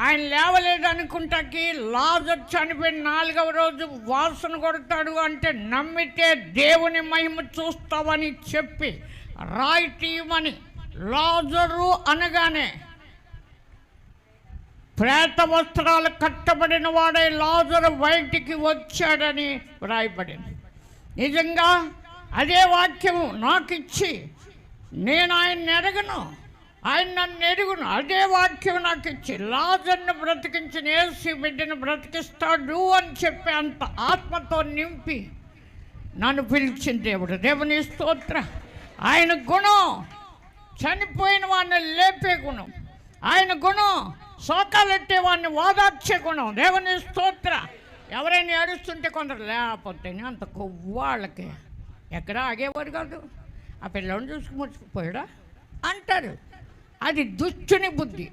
ఆయన లేవలేదు అనుకుంటాకి లాజరు చనిపోయిన 4వ రోజు వాసన కొడతాడు అంటే నమ్మితే దేవుని మహిమ చూస్తావని చెప్పి రాయి తీయమని లాజరు అనగానే ప్రేత వస్త్రాలు కట్టబడిన వాడే లాజరు బయటికి వచ్చాడని వ్రాయబడింది. నిజంగా అదే వాక్యం నాకు ఇచ్చి నేను ఆయన్ని ఎరగను, ఆయన నన్ను ఎరుగును, అదే వాక్యం నాకు ఇచ్చి లాజర్ను బ్రతికించిన యేసు బిడ్డను బ్రతికిస్తాడు అని చెప్పి అంత ఆత్మతో నింపి నన్ను పిలిచిన దేవుడు. దేవుని స్తోత్ర. ఆయన గుణం చనిపోయిన వాడిని లేపే గుణం, ఆయన గుణం శోకాలెట్టే వాడిని ఓదార్చే గుణం. దేవుని స్తోత్ర. ఎవరైనా ఏడుస్తుంటే కొందరు లేకపోతే అంత కొవ్వాళ్ళకి ఎక్కడ ఆగేవారు కాదు. ఆ పిల్లని చూసుకు ముచ్చిపోయాడా అంటారు. అది దుష్టుని బుద్ధి.